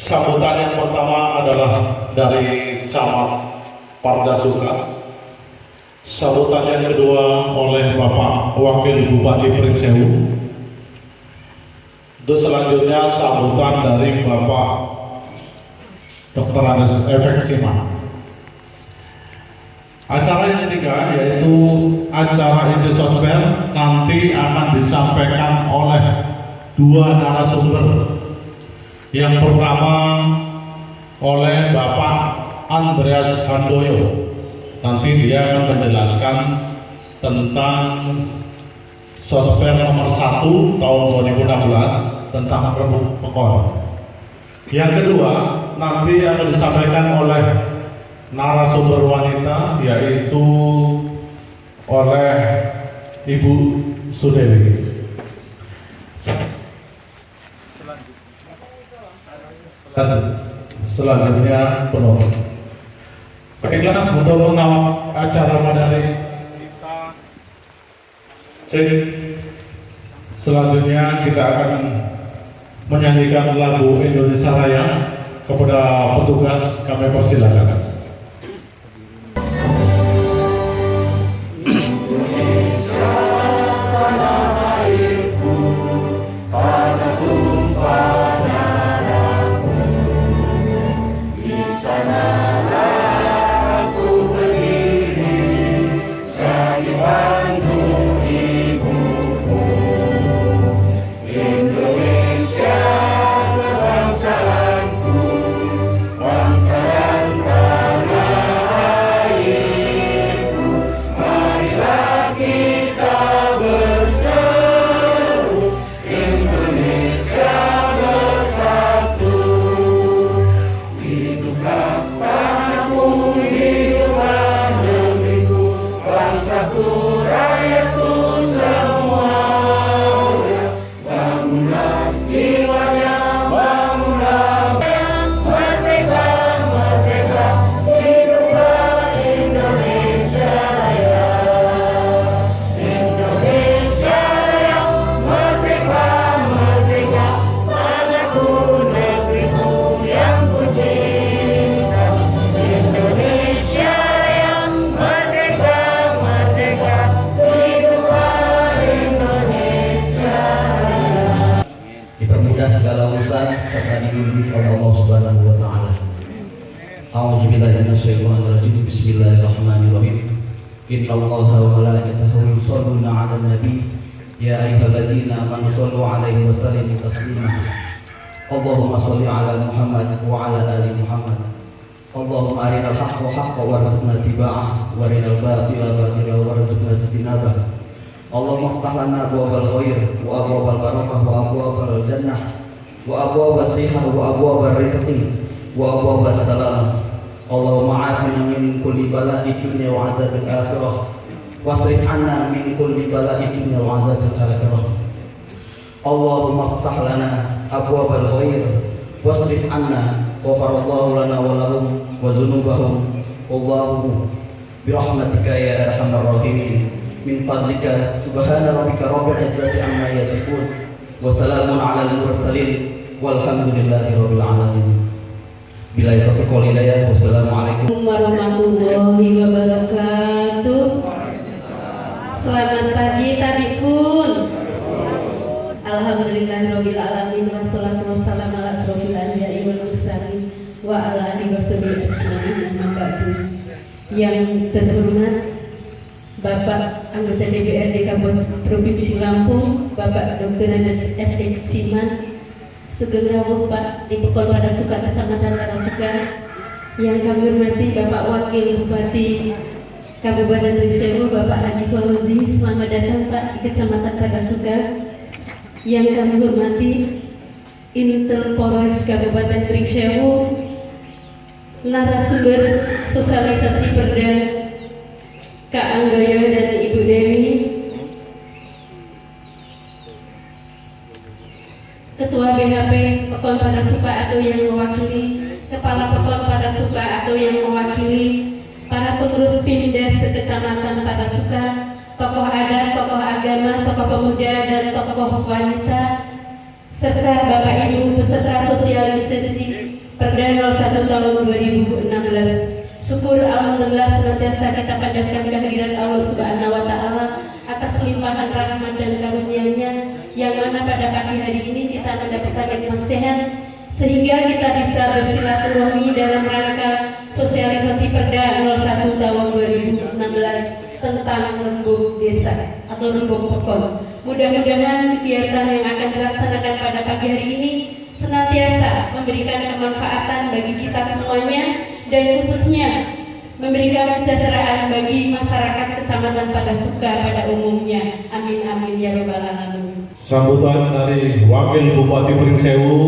Sambutan yang pertama adalah dari Camat Pardasuka. Sambutan yang kedua oleh Bapak Wakil Bupati Pringsewu. Terus selanjutnya sambutan dari Bapak Dr. Andes Efek Siman. Acara yang ketiga yaitu acara Inti Sosbel nanti akan disampaikan oleh dua narasumber. Yang pertama oleh Bapak Andreas Handoyo. Nanti dia akan menjelaskan tentang Sosbel nomor 1 tahun 2016 tentang produk pekon. Yang kedua nanti akan disampaikan oleh narasumber wanita, yaitu oleh Ibu Sudewi. Selanjutnya penonton. Baiklah, untuk mengawal acara pada hari ini, selanjutnya kita akan menyanyikan lagu Indonesia Raya. Kepada petugas kami persilakan. Segala urusan serta dibimbing oleh Allah Subhanahu wa taala. A'udzubillahi minasyaitonirrajim. Bismillahirrahmanirrahim. Innallaha wa malaikatahu yusholluna 'alan nabi ya ayyuhallazina amanu shallu 'alaihi wa sallimu taslima. Allahumma shalli 'ala Muhammad wa 'ala ali Muhammad. Allahumma arinal haqqa haqqan warzuqna ittiba'ah wa arinal batila batilan warzuqna ijtinabah. Allahumma iftah lana abwaabal khair wa abwaabal barakah wa abwaabal jannah wa abwaabas sihah wa abwaabal rizqi wa abwaabas salam. Allahumma afina min kulli bala'i dunya wa azabil akhirah wasrif 'anna min kulli bala'i dunya wa azabil akhirah. Allahumma iftah lana abwaabal khair wasrif 'anna ghafarallahu lana wa lahum wa dzunubahum. Allahumma birahmatika ya arhamar rahimin. Min fadlika subhana rabbika rabbil izzati amma yasifun wa salamun alal mursalin walhamdulillahi rabbil alamin. Billahi taufiq wal hidayah. Wassalamualaikum warahmatullahi wabarakatuh. Selamat pagi Tabikun. Alhamdulillahirabbil alamin wassalatu wassalamu ala asrofil anbiya'i wal mursalin wa ala alihi washabihi ajmain. Amma ba'du. Yang terhormat Bapak Anggota DPRD Kabupaten Provinsi Lampung, Bapak Dr. Andes Efek Siman, Sugeng Rawuh Pak di Pekon Pardasuka Kecamatan Pardasuka. Yang kami hormati Bapak Wakil Bupati Kabupaten Pringsewu, Bapak Haji Fauzi, selamat datang Pak di Kecamatan Pardasuka. Yang kami hormati Intel Polres Kabupaten Pringsewu, narasumber sosialisasi Perda Kak Anggoyo dan Ibu Dewi, Ketua BHP Pekon Pardasuka atau yang mewakili, Kepala Pekon Pardasuka atau yang mewakili, para pengurus Pimdes Kecamatan Pardasuka, tokoh adat, tokoh agama, tokoh pemuda, dan tokoh wanita, serta Bapak Ibu peserta sosialisasi 01 tahun 2016. Syukur alhamdulillah senantiasa kita panjatkan kehadirat Allah Subhanahu wa taala atas limpahan rahmat dan karunia-Nya yang mana pada pagi hari ini kita mendapatkan nikmat sehat sehingga kita bisa bersilaturahmi dalam rangka sosialisasi Perda 01 tahun 2016 tentang rembuk desa atau rembuk pekon. Mudah-mudahan kegiatan yang akan dilaksanakan pada pagi hari ini senantiasa memberikan kemanfaatan bagi kita semuanya dan khususnya memberikan kesejahteraan bagi masyarakat Kecamatan Padasuka pada umumnya. Amin amin ya rabbal alamin. Sambutan dari Wakil Bupati Pringsewu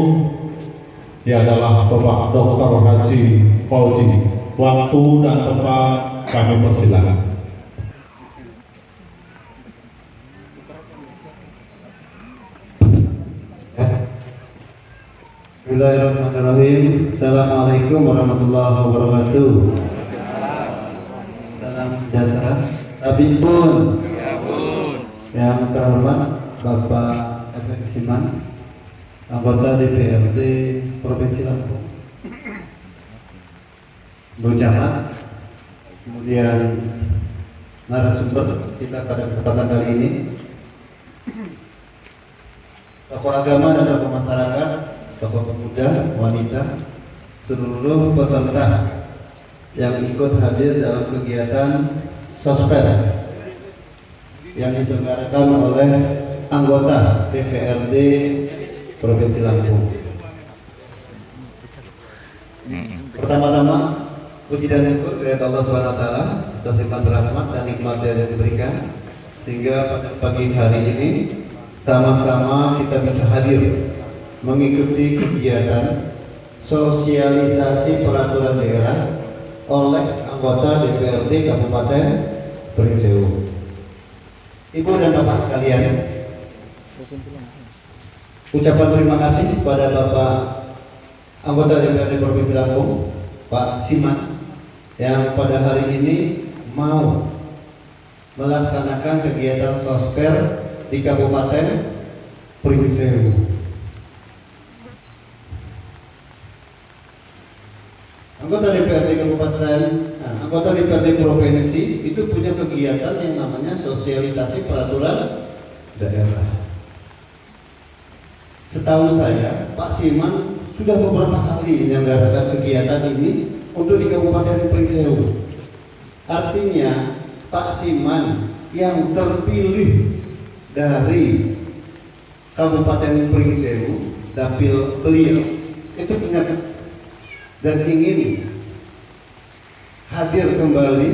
ya adalah Bapak Dr. Haji Fauzi. Waktu dan tempat kami persilakan. Bismillahirrahmanirrahim. Assalamualaikum warahmatullahi wabarakatuh. Salam sejahtera. Tabibun. Yang terhormat Bapak Efek Siman, anggota DPRD Provinsi Lampung, Bu Camat, kemudian narasumber kita pada kesempatan kali ini, tokoh agama dan tokoh masyarakat, tokoh pemuda, wanita, seluruh peserta yang ikut hadir dalam kegiatan Sosped yang diselenggarakan oleh anggota DPRD Provinsi Lampung. Pertama-tama, puji dan syukur kepada Allah SWT atas limpahan rahmat dan nikmat yang diberikan sehingga pada pagi hari ini sama-sama kita bisa hadir mengikuti kegiatan sosialisasi peraturan daerah oleh anggota DPRD Kabupaten Pringsewu. Ibu dan Bapak sekalian, ucapan terima kasih kepada Bapak anggota DPRD Provinsi Lampung, Pak Siman, yang pada hari ini mau melaksanakan kegiatan sosper di Kabupaten Pringsewu. Anggota DPRD Kabupaten, anggota DPRD Provinsi itu punya kegiatan yang namanya sosialisasi peraturan daerah. Setahu saya, Pak Siman sudah beberapa kali menyelenggarakan kegiatan ini untuk di Kabupaten Pringsewu. Artinya, Pak Siman yang terpilih dari Kabupaten Pringsewu, dapil beliau itu punya dan ingin hadir kembali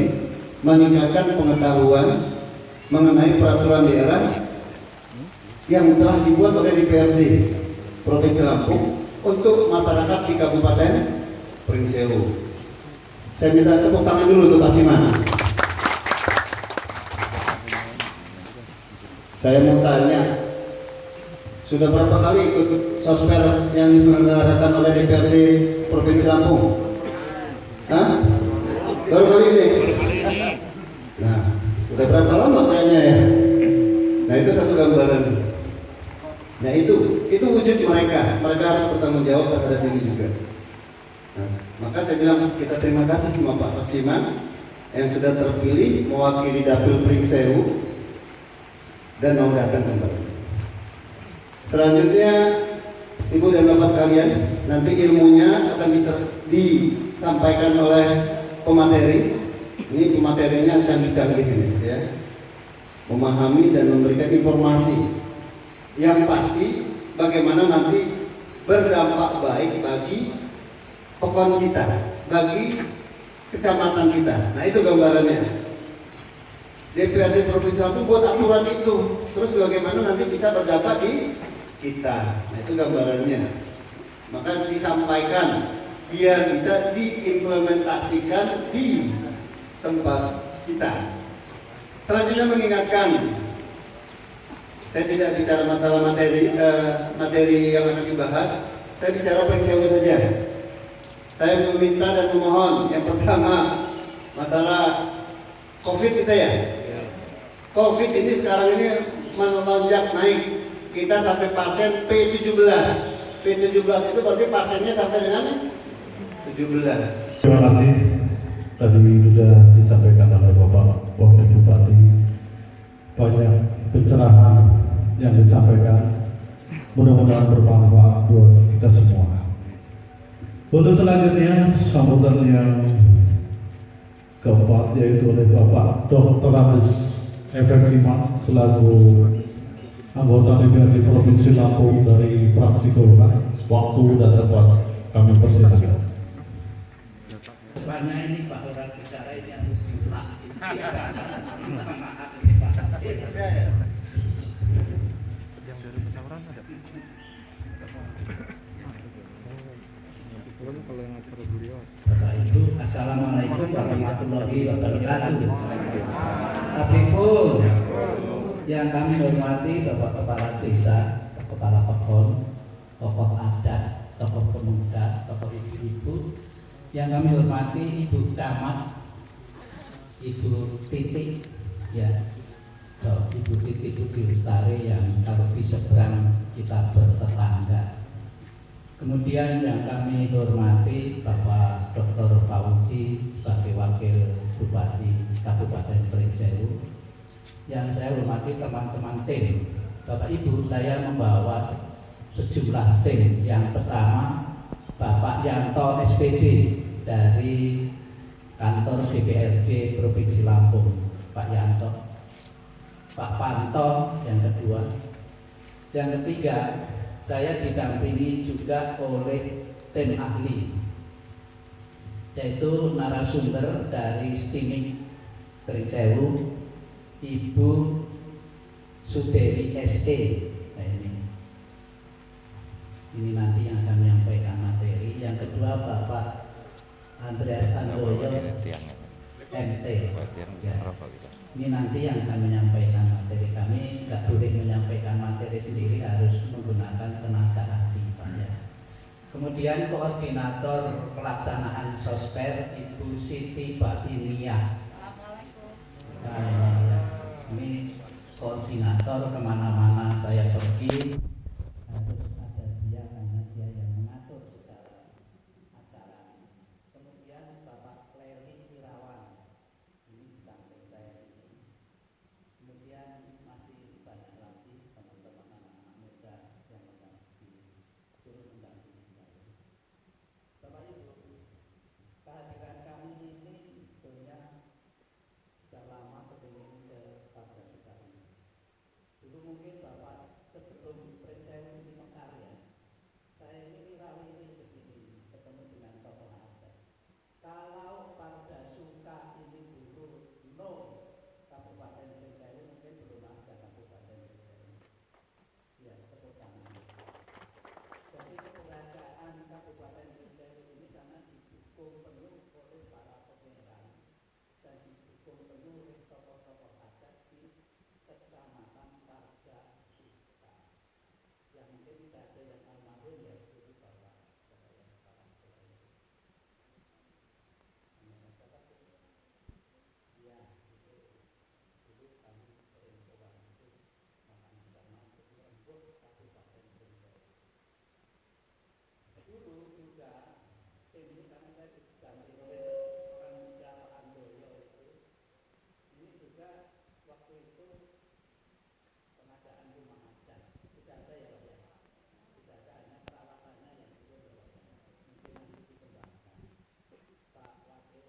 meningkatkan pengetahuan mengenai peraturan daerah yang telah dibuat oleh DPRD Provinsi Lampung untuk masyarakat di Kabupaten Pringsewu. Saya minta tepuk tangan dulu untuk Pak Siman. Saya mau tanya, sudah berapa kali ikut sosper yang diselenggarakan oleh DPRD Provinsi Lampung? Hah? Baru kali ini? Nah, sudah berapa lama kayaknya ya? Nah, itu satu gambaran. Nah, itu wujud mereka harus bertanggung jawab terhadap ini juga. Nah, maka saya bilang kita terima kasih sama Pak Siman yang sudah terpilih mewakili dapil Pringsewu dan mau datang kembali. Selanjutnya, Ibu dan Bapak sekalian, nanti ilmunya akan bisa disampaikan oleh pemateri. Ini pematerinya canggih-canggih ini, ya. Memahami dan memberikan informasi yang pasti bagaimana nanti berdampak baik bagi pekon kita, bagi kecamatan kita. Nah, itu gambarannya. DPRD Provinsi Lampung buat aturan itu, terus bagaimana nanti bisa berdampak di kita. Nah, itu gambarannya. Maka disampaikan biar bisa diimplementasikan di tempat kita. Selanjutnya mengingatkan, saya tidak bicara masalah materi yang akan dibahas, saya bicara Pringsewu saja. Saya meminta dan memohon yang pertama masalah COVID kita ya. COVID ini sekarang ini melonjak naik. Kita sampai pasien P17. P17 itu berarti pasiennya sampai dengan 17. 17. Terima kasih. Tadi sudah disampaikan oleh Bapak Wakil Bupati, banyak pencerahan yang disampaikan, mudah-mudahan bermanfaat buat kita semua. Untuk selanjutnya sambutan yang keempat yaitu oleh Bapak Dr. Andes Efek Siman selaku anggota DPRD Provinsi Lampung dari fraksi Golkar. Waktu dan tempat kami persilakan. Sebenarnya ini Pak orang bicara ini yang maaf ini Pak. Yang dari pesawaran ada. Kalau yang acara beliau. Bapak Ibu, Assalamualaikum warahmatullahi wabarakatuh. Tapi pun yang kami hormati Bapak Kepala Desa, Kepala Pekon, tokoh adat, tokoh pemuda, tokoh ibu-ibu, yang kami hormati Ibu Camat, Ibu Titik, ya, Ibu Titik Budi Lestari yang kalau di seberang kita bertetangga. Kemudian yang kami hormati Bapak Dr. Fauzi sebagai Wakil Bupati Kabupaten Pringsewu. Yang saya hormati teman-teman tim. Bapak Ibu, saya membawa sejumlah tim. Yang pertama Bapak Yanto SPD dari kantor DPRD Provinsi Lampung, Pak Yanto. Pak Panto yang kedua. Yang ketiga, saya didampingi juga oleh tim ahli, yaitu narasumber dari STIMIK Pringsewu, Ibu Sudewi SE. Nah, ini nanti yang akan menyampaikan materi. Yang kedua Bapak Andreas Handoyo MT. Ya. Ini nanti yang akan menyampaikan materi. Kami nggak boleh menyampaikan materi sendiri, harus menggunakan tenaga ahli, Pak, ya. Kemudian koordinator pelaksanaan sosper Ibu Siti Batinia. Nah, ini koordinator kemana-mana saya pergi harus ada dia karena dia yang mengatur segala acara. Kemudian Bapak Clery Irawan, ini di samping saya ini. Kemudian masih banyak lagi teman-teman anak-anak muda yang turut mendampingi saya. Bapak Ibu, kehadiran kami ini sebetulnya sudah lama kepingin ke Parda Sekali. Dulu mungkin Bapak sebelum Pringsewu ini mekar ya, saya ini wirawiri begini, ketemu dengan tokoh adat. Kalau Parda Suka ini dulu Kabupaten Pringsewu, mungkin belum ada Kabupaten Pringsewu. Ya, tepuk tangan. Jadi keberadaan Kabupaten Pringsewu ini karena didukung penuh oleh para pemerintah dan didukung penuh oleh tokoh-tokoh adat di Kecamatan Parda Suka. Yang mungkin tidak ada yang almarhum ya, itu Bapak saya kepala sekolah itu. Ya, itu dulu kami sering sekolah itu makanya termasuk lembut Kabupaten Pringsewu. Dulu juga tim ini karena saya didampingi oleh orang muda Pak Andoyo itu, ini juga waktu itu pengadaan rumah adat tidak ada ya Pak ya, tidak ada, hanya peralatannya yang belum mungkin nanti dikembangkan. Pak Wakil,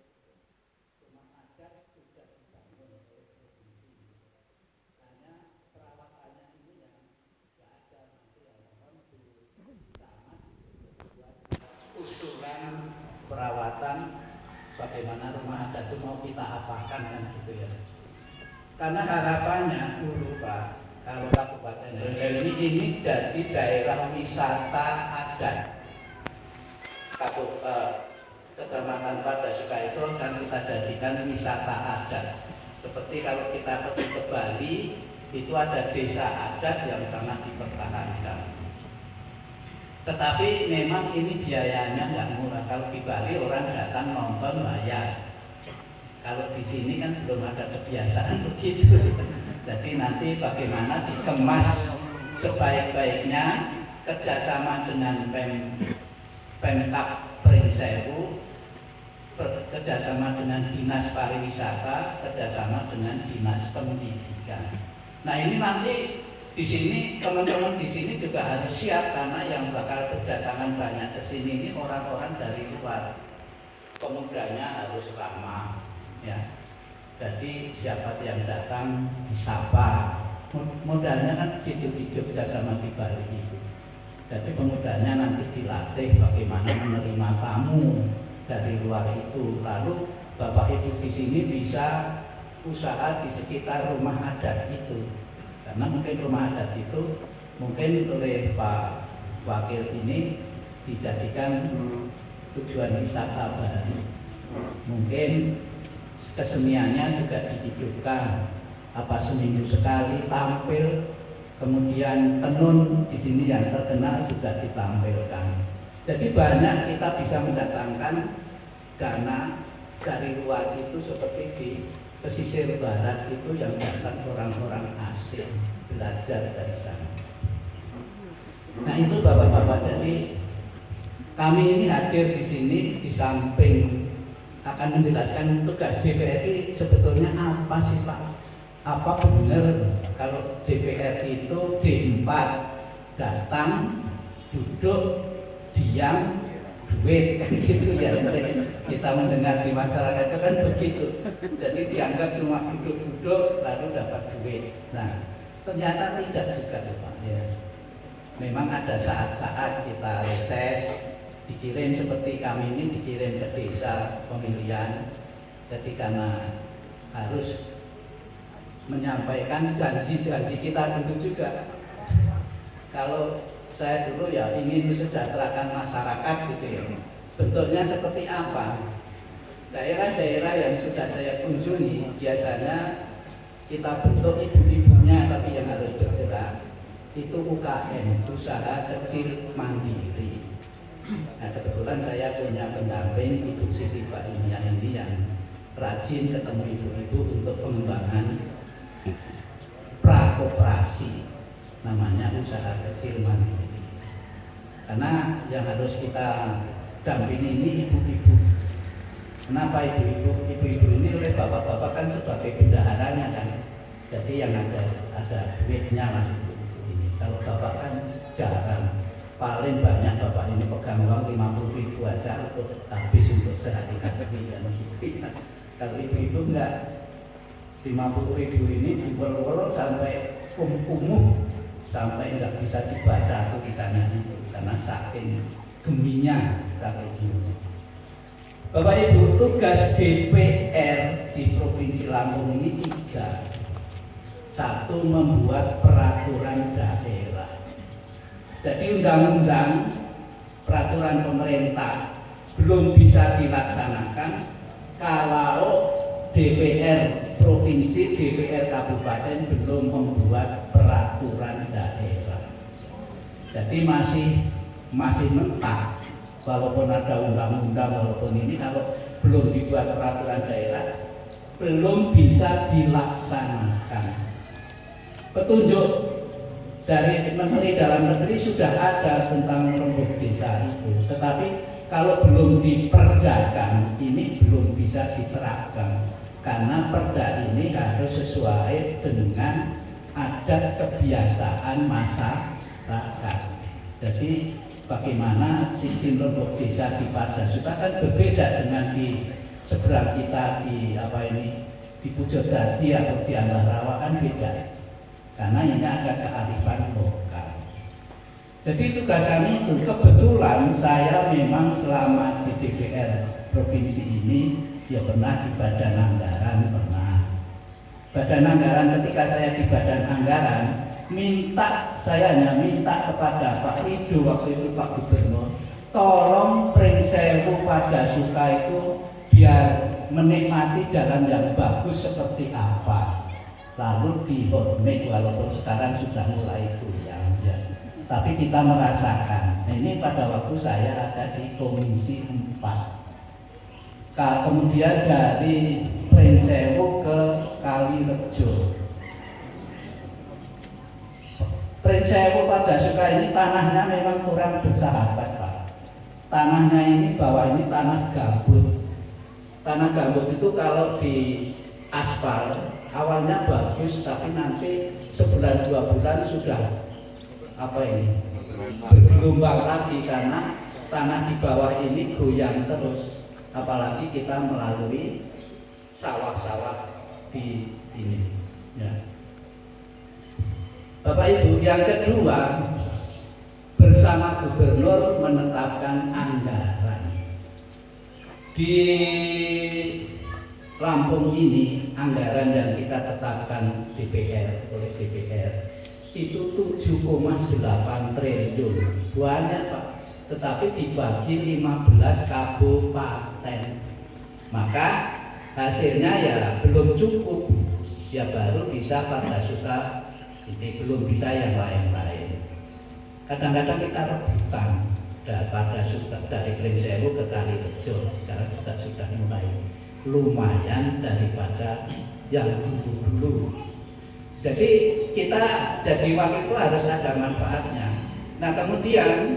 rumah adat sudah dibangun oleh provinsi, hanya peralatannya ini yang tidak ada. Nanti ya mohon Bu Camat buat usulan perawatan bagaimana rumah adat itu mau kita apakan kan gitu ya. Karena harapannya dulu Pak, kalau Kabupaten Pringsewu ini jadi daerah wisata adat. Kecamatan Parda Suka itu akan kita jadikan wisata adat. Seperti kalau kita pergi ke Bali, itu ada desa adat yang sangat dipertahankan. Tetapi memang ini biayanya nggak murah. Kalau di Bali orang datang nonton bayar. Kalau di sini kan belum ada kebiasaan begitu. Jadi nanti bagaimana dikemas sebaik-baiknya kerjasama dengan Pemkab Pringsewu Sewu kerjasama dengan Dinas Pariwisata, kerjasama dengan Dinas Pendidikan. Nah ini nanti di sini teman-teman di sini juga harus siap karena yang bakal berdatangan banyak ke sini ini orang-orang dari luar. Pemudanya harus ramah, ya. Jadi siapa yang datang disapa. Modalnya kan gitu di Jogja sama di Bali itu. Jadi pemudanya nanti dilatih bagaimana menerima tamu dari luar itu. Lalu Bapak Ibu di sini bisa usaha di sekitar rumah adat itu. Karena mungkin rumah adat itu mungkin oleh Pak Wakil ini dijadikan tujuan wisata baru. Mungkin keseniannya juga dihidupkan, apa seminggu sekali tampil, kemudian tenun di sini yang terkenal juga ditampilkan. Jadi banyak kita bisa mendatangkan dana dari luar itu seperti di pesisir barat itu yang datang orang-orang asing belajar dari sana. Nah itu Bapak-bapak, jadi kami ini hadir di sini di samping akan menjelaskan tugas DPRI sebetulnya apa sih Pak? Apa benar kalau DPR itu D4 datang, duduk, diam, duit kan gitu ya, kita mendengar di masyarakat itu kan begitu. Jadi dianggap cuma duduk-duduk lalu dapat duit. Nah ternyata tidak juga Pak ya. Memang ada saat-saat kita reses, dikirim seperti kami ini dikirim ke desa pemilihan. Jadi karena harus menyampaikan janji-janji kita dulu juga. Kalau saya dulu ya ingin mensejahterakan masyarakat gitu ya. Bentuknya seperti apa? Daerah-daerah yang sudah saya kunjungi biasanya kita bentuk ibu-ibunya, tapi yang harus bergerak itu UKM, usaha kecil mandiri. Nah kebetulan saya punya pendamping Ibu Siti Pak ini yang rajin ketemu ibu-ibu untuk pengembangan prakoperasi, namanya usaha kecil mandiri. Karena yang harus kita dampingi ini ibu-ibu. Kenapa ibu-ibu? Ibu-ibu ini oleh bapak-bapak kan sebagai bendaharanya kan. Jadi yang ada duitnya lah ibu-ibu ini. Kalau bapak kan jarang. Paling banyak bapak ini pegang uang 50.000 aja untuk habis untuk sehari-hari dan gitu. Kalau ibu-ibu enggak, 50.000 ini diwel-wel sampai kumuh sampai enggak bisa dibaca tulisannya itu karena saking geminya sampai gitu. Bapak Ibu, tugas DPR di Provinsi Lampung ini 3. 1, membuat peraturan daerah. Jadi undang-undang peraturan pemerintah belum bisa dilaksanakan kalau DPR provinsi, DPR kabupaten belum membuat peraturan daerah. Jadi masih mentah. Walaupun ada undang-undang, walaupun ini kalau belum dibuat peraturan daerah belum bisa dilaksanakan. Petunjuk dari Menteri Dalam Negeri sudah ada tentang rembuk desa itu, tetapi kalau belum diperdakan ini belum bisa diterapkan karena perda ini harus sesuai dengan adat kebiasaan masyarakat. Jadi bagaimana sistem rembuk desa di Padasuka kan berbeda dengan di seberang kita di di Pujodadi atau di Ambarawa kan beda. Karena ini ada kearifan lokal. Jadi tugas kami itu kebetulan saya memang selama di DPR provinsi ini ya pernah di Badan Anggaran pernah. Badan Anggaran ketika saya di Badan Anggaran saya hanya minta kepada Pak Rido waktu itu Pak Gubernur, tolong Pringsewu Padasuka itu biar menikmati jalan yang bagus seperti apa. Lalu dihormati walaupun sekarang sudah mulai goyang ya. Tapi kita merasakan. Nah, ini pada waktu saya ada di Komisi 4. Kemudian dari Pringsewu ke Kalirejo. Pringsewu Padasuka ini tanahnya memang kurang bersahabat Pak. tanahnya ini bawah ini tanah gambut. Tanah gambut itu kalau di aspal awalnya bagus, tapi nanti sebulan 2 bulan sudah bergelombang lagi karena tanah di bawah ini goyang terus. Apalagi kita melalui sawah-sawah di ini. Ya. Bapak Ibu, yang kedua, bersama gubernur menetapkan anggaran. Di Lampung ini anggaran yang kita tetapkan oleh DPR itu 7,8 triliun. Banyak Pak, tetapi dibagi 15 kabupaten. Maka hasilnya ya belum cukup. Ya baru bisa pada suka ini, belum bisa yang lain-lain. Kadang-kadang kita rebutan pada sudah dari Pringsewu ke Kalirejo, sekarang sudah mulai lumayan daripada yang dulu. Jadi kita jadi wakil itu harus ada manfaatnya. Nah kemudian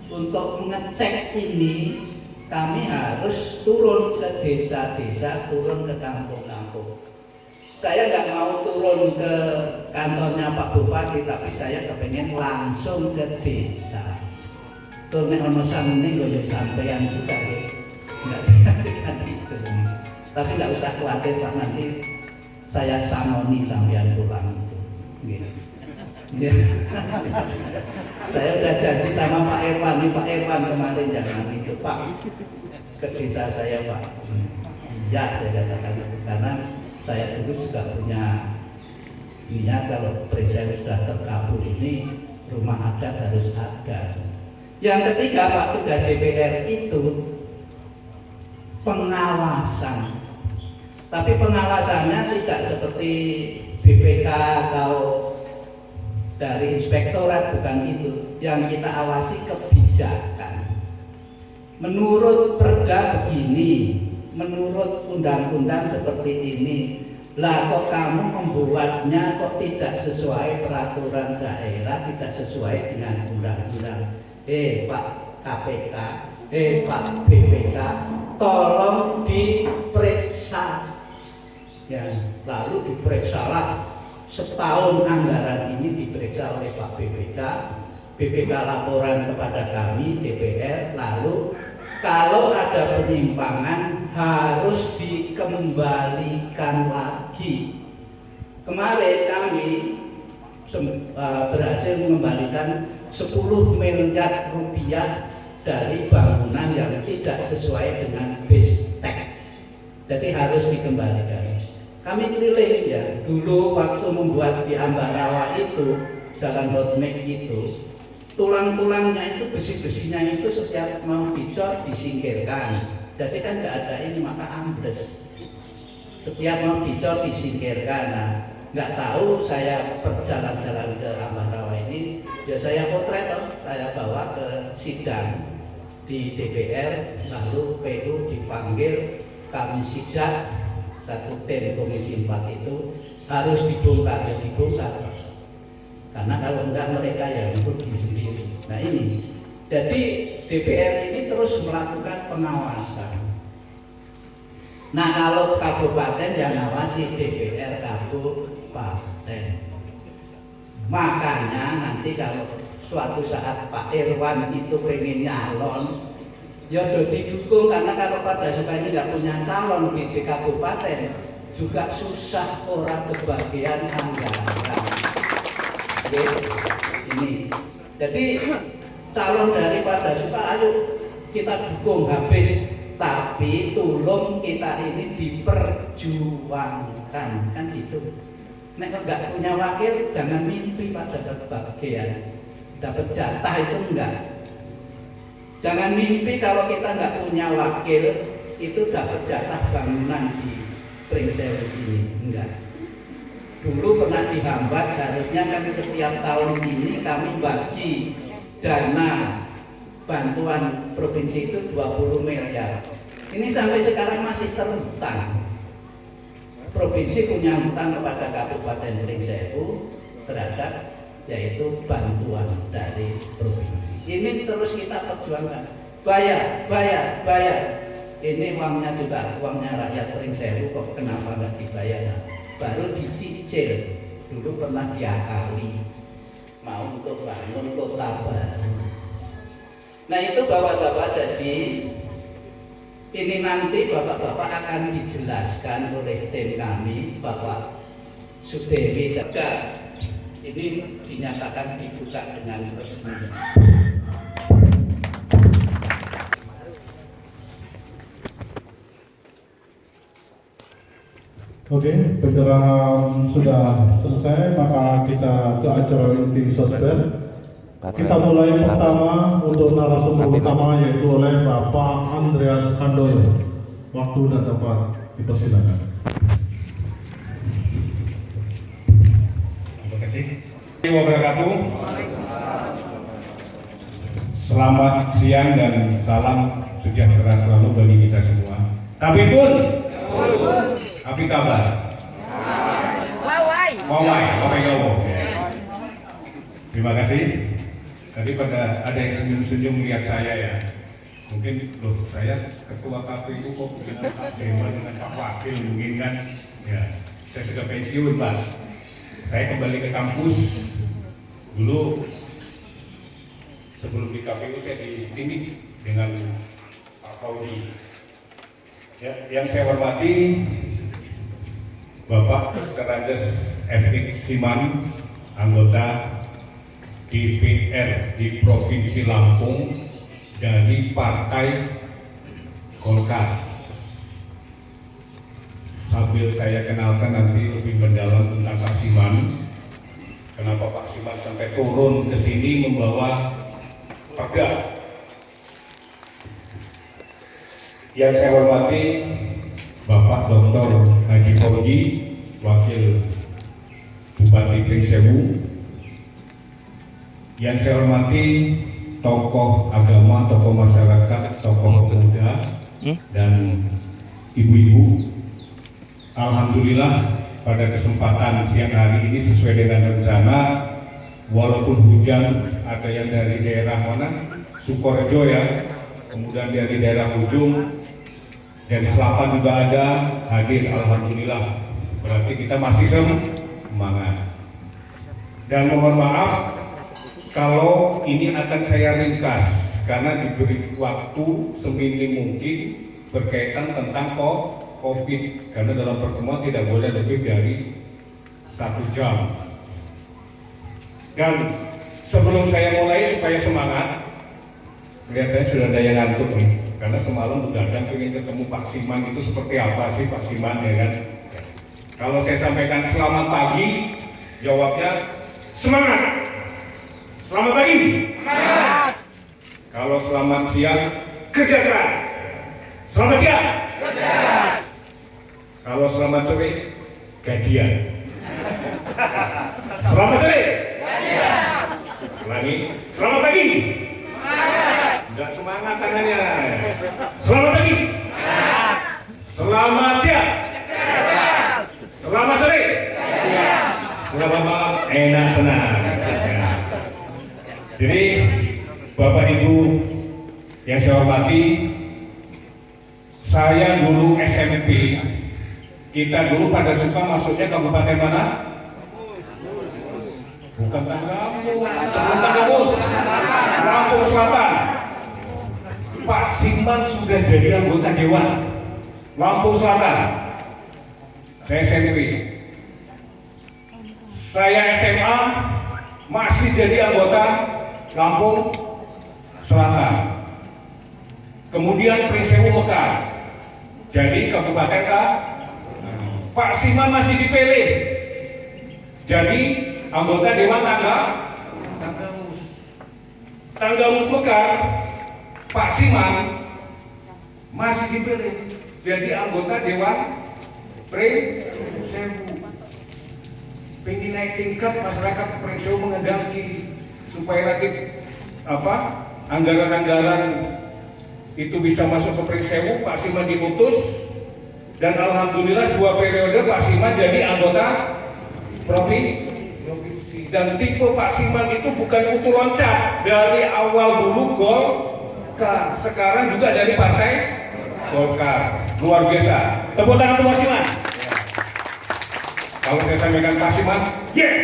untuk mengecek ini kami harus turun ke desa-desa, turun ke kampung-kampung. Saya nggak mau turun ke kantornya Pak Bupati, tapi saya kepengen langsung ke desa. Turun ono samene nggo sampean juga ya. Nggak saya itu. Tapi nggak usah khawatir Pak, nanti saya sanoni sampean pulang itu. Gitu. Saya udah janji sama Pak Irwan, Pak Irwan kemarin jangan itu Pak ke desa saya Pak. Ya saya katakan itu karena saya dulu juga punya niat kalau Pringsewu sudah terkabul ini rumah adat harus ada. Yang ketiga Pak, tugas DPR itu pengawasan. Tapi pengawasannya tidak seperti BPK atau dari inspektorat, bukan itu. Yang kita awasi kebijakan. Menurut perda begini, menurut undang-undang seperti ini, lah kok kamu membuatnya kok tidak sesuai peraturan daerah, tidak sesuai dengan undang-undang. Pak KPK, Pak BPK, tolong diperiksa. Ya, lalu diperiksalah setahun anggaran ini diperiksa oleh Pak BPK. BPK laporan kepada kami DPR, lalu kalau ada penyimpangan harus dikembalikan lagi. Kemarin kami berhasil mengembalikan 10 miliar rupiah dari bangunan yang tidak sesuai dengan BISTEK. Jadi harus dikembalikan. Kami keliling ya, dulu waktu membuat di Ambarawa itu, jalan roadmap itu, tulang-tulangnya itu, besi-besinya itu setiap mau dicor disingkirkan. Jadi kan nggak ada ini, maka ambles. Setiap mau dicor disingkirkan. Nah, nggak tahu saya berjalan-jalan ke Ambarawa ini, ya saya potret, saya bawa ke sidang di DPR, lalu PU dipanggil, kami sidak, satu tim komisi 4 itu harus dibongkar, karena kalau enggak mereka yang rugi sendiri. Nah ini, jadi DPR ini terus melakukan pengawasan. Nah kalau kabupaten yang ngawasi DPR kabupaten. Makanya nanti kalau suatu saat Pak Irwan itu pengen nyalon, ya udah didukung, karena kalau pada sukanya nggak punya calon di kabupaten juga susah orang kebagian anggaran. Ini, jadi calon daripada suka ayo kita dukung habis, tapi tolong kita ini diperjuangkan, kan gitu. Nek nggak punya wakil jangan mimpi pada kebagian, dapat jatah itu enggak. Jangan mimpi kalau kita nggak punya wakil itu dapat jatah bangunan di Pringsewu ini, enggak. Dulu pernah dihambat, harusnya kan setiap tahun ini kami bagi dana bantuan provinsi itu 20 miliar. Ini sampai sekarang masih terhutang. Provinsi punya hutang kepada Kabupaten Pringsewu terhadap yaitu bantuan dari provinsi. Ini terus kita perjuangkan. bayar. Ini uangnya juga uangnya rakyat Pringsewu, kok kenapa nggak dibayar? Baru dicicil. Dulu pernah diakali mau untuk bangun kota baru. Nah itu bapak-bapak, jadi ini nanti bapak-bapak akan dijelaskan oleh tim kami, Bapak Sudewi juga. Ini dinyatakan dibuka dengan resmi. Oke, pencerahan sudah selesai, maka kita ke acara inti sosmed. Kita mulai pertama untuk narasumber utama yaitu oleh Bapak Andreas Handoyo. Waktu dan tempat dipersilakan. Terima kasih. Wabarakatuh. Selamat siang dan salam sejahtera selalu bagi kita semua. Tapi pun, apa kabar? Wawai gawo. Terima kasih. Tadi pada ada yang senyum-senyum melihat saya ya. Mungkin loh, saya ketua KPU kok bikin dewan dengan Pak Wakil mungkin kan? Ya, saya sudah pensiun Pak. Saya kembali ke kampus. Dulu sebelum di KPU saya di Stimik dengan Pak Fauzi. Ya, yang saya hormati Bapak Terandes F.X. Siman, anggota DPR di Provinsi Lampung dari Partai Golkar. Sambil saya kenalkan nanti lebih mendalam tentang Pak Siman, kenapa Pak Siman sampai turun ke sini membawa perda. Yang saya hormati Bapak Dr. Haji Fauzi, Wakil Bupati Pringsewu. Yang saya hormati tokoh agama, tokoh masyarakat, tokoh pemuda dan ibu-ibu. Alhamdulillah pada kesempatan siang hari ini sesuai dengan rencana, walaupun hujan, ada yang dari daerah mana, Sukorejo ya, kemudian dari daerah ujung, dari selatan juga ada hadir. Alhamdulillah, berarti kita masih semangat. Dan mohon maaf kalau ini akan saya ringkas karena diberi waktu seminim mungkin berkaitan tentang COVID, karena dalam pertemuan tidak boleh lebih dari 1 jam. Dan sebelum saya mulai supaya semangat, kelihatannya sudah ada yang ngantuk nih, karena semalam begadang ingin ketemu Pak Siman. Itu seperti apa sih Pak Siman ya kan? Kalau saya sampaikan selamat pagi, jawabnya semangat. Selamat pagi. Semangat. Kalau selamat siang, kerja keras. Selamat siang. Kerja keras. Kalau selamat sore, gajian. Selamat sore. Gajian. Ulangi. Selamat pagi. Semangat. Enggak semangat tangannya. Selamat pagi. Semangat. Selamat siang. Gajian. Selamat sore. Gajian. Selamat malam. Enak tenang. Jadi Bapak Ibu yang saya hormati, saya dulu SMP, kita dulu pada suka masuknya kabupaten mana? Bukan Tanggamus, Lampung Selatan. Pak Siman sudah jadi anggota Dewan Lampung Selatan. Saya SMP. Saya SMA masih jadi anggota Lampung Selatan. Kemudian Pringsewu Mekar. Jadi kabupaten Pak Siman masih dipilih jadi anggota Dewan Tanggamus Mekar. Pak Siman masih dipilih jadi anggota Dewan Pringsewu. Pengen naik tingkat masyarakat Pringsewu mengendaki supaya lagi anggaran-anggaran itu bisa masuk ke Pringsewu. Pak Siman diputus dan alhamdulillah 2 periode Pak Siman jadi anggota provinsi. Dan tipe Pak Siman itu bukan kutu loncat, dari awal dulu Golkar, sekarang juga dari Partai Golkar. Luar biasa. Tepuk tangan untuk Pak Siman. Kalau saya sampaikan Pak Siman, yes.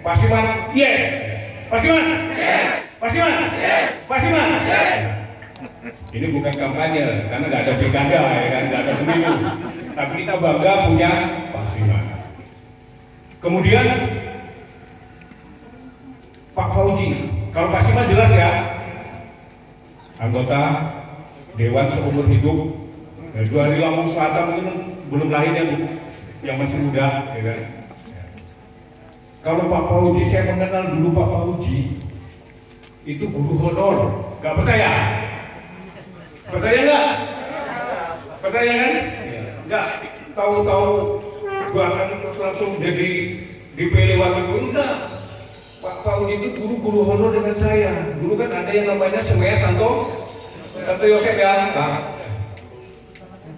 Pak Siman, yes. Pak Siman, yes. Pak Siman, yes. Pak Siman, yes. Ini bukan kampanye, karena nggak ada pilkada, ya kan, nggak ada pemilu. Tapi kita bangga punya Pak Siman. Kemudian Pak Fauji, kalau Pak Siman jelas ya, anggota Dewan seumur hidup. Nah, 2 hari Lampung Selatan mungkin belum lahir yang masih muda, ya kan? Kalau Pak Fauji, saya mengenal dulu Pak Fauji itu guru honor. Gak percaya? Percaya nggak? Percaya kan? Nggak. Tahu-tahu gua akan langsung jadi dipilih wakil guru. Enggak. Pak Fauji itu guru honor dengan saya. Dulu kan ada yang namanya Semea Santo Yosef ya. Nah,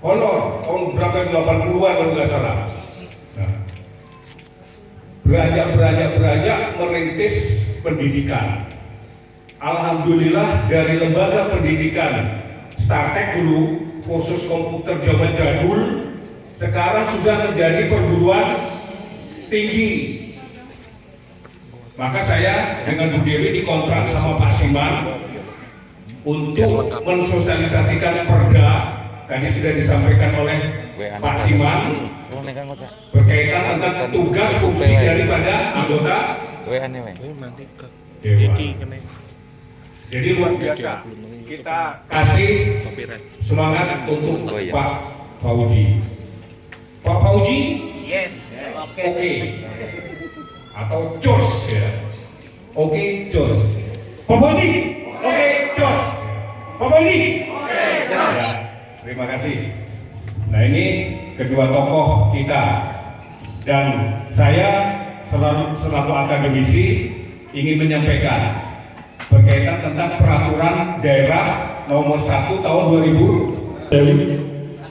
honor tahun berapa, 80-an kalau nggak salah. Nah, beranjak merintis pendidikan. Alhamdulillah dari lembaga pendidikan Startek dulu, kursus komputer zaman jadul, sekarang sudah menjadi perguruan tinggi. Maka saya dengan Bu Dewi dikontrak sama Pak Siman untuk mensosialisasikan perda. Tadi sudah disampaikan oleh Pak Siman berkaitan tentang tugas fungsi daripada anggota Dewan. Jadi luar biasa, kita kasih semangat untuk Pak Fauji. Pak Fauji, yes, oke. Atau jos ya, oke jos. Pak Fauji, oke jos. Pak Fauji, oke jos. Ya, terima kasih. Nah, ini kedua tokoh kita, dan saya selaku akademisi ingin menyampaikan berkaitan tentang peraturan daerah nomor 1 tahun 2000. Dewi,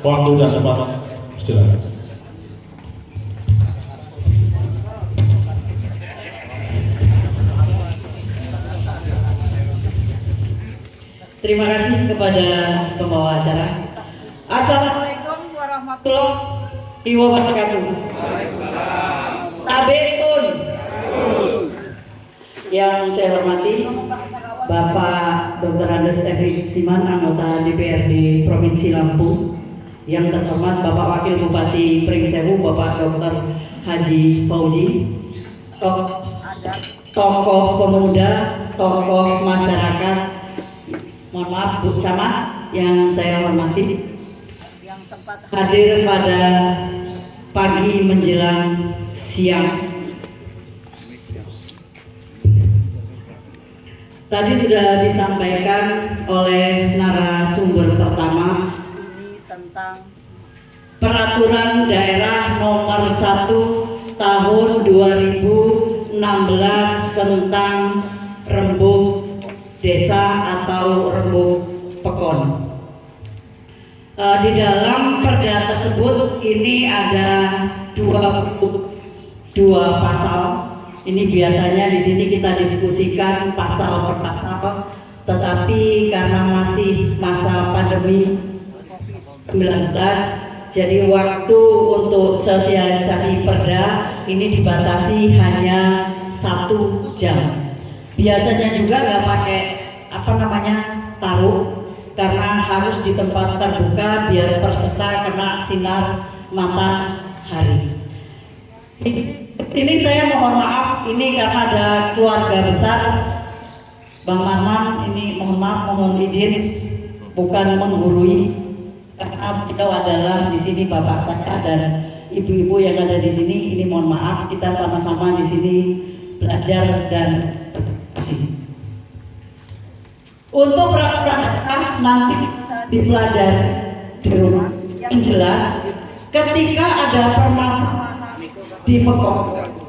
waktu dan tempat, silakan. Terima kasih kepada pembawa acara. Assalamualaikum warahmatullahi wabarakatuh. Tabeun. Yang saya hormati Bapak Dr. Andes Evi Siman, anggota DPRD Provinsi Lampung. Yang terhormat Bapak Wakil Bupati Pringsewu, Bapak Dr. Haji Fauji, tokoh pemuda, tokoh masyarakat, mohon maaf Bu Camat yang saya hormati, yang sempat hadir pada pagi menjelang siang. Tadi sudah disampaikan oleh narasumber pertama tentang peraturan daerah nomor 1 tahun 2016 tentang rembuk desa atau rembuk pekon. Di dalam perda tersebut ini ada dua pasal. Ini biasanya di sini kita diskusikan pasal per pasal, tetapi karena masih masa pandemi 19, jadi waktu untuk sosialisasi perda ini dibatasi hanya 1 jam. Biasanya juga nggak pakai taruh, karena harus di tempat terbuka biar peserta kena sinar matahari. Sini saya mohon maaf, ini karena ada keluarga besar, Bang Marman, ini mohon maaf, mohon izin, bukan menggurui, karena beliau adalah di sini bapak saya dan ibu-ibu yang ada di sini. Ini mohon maaf, kita sama-sama di sini belajar dan berdiskusi. Untuk peraturan nanti bisa dipelajari di rumah. Yang jelas, ketika ada permasalahan di pekon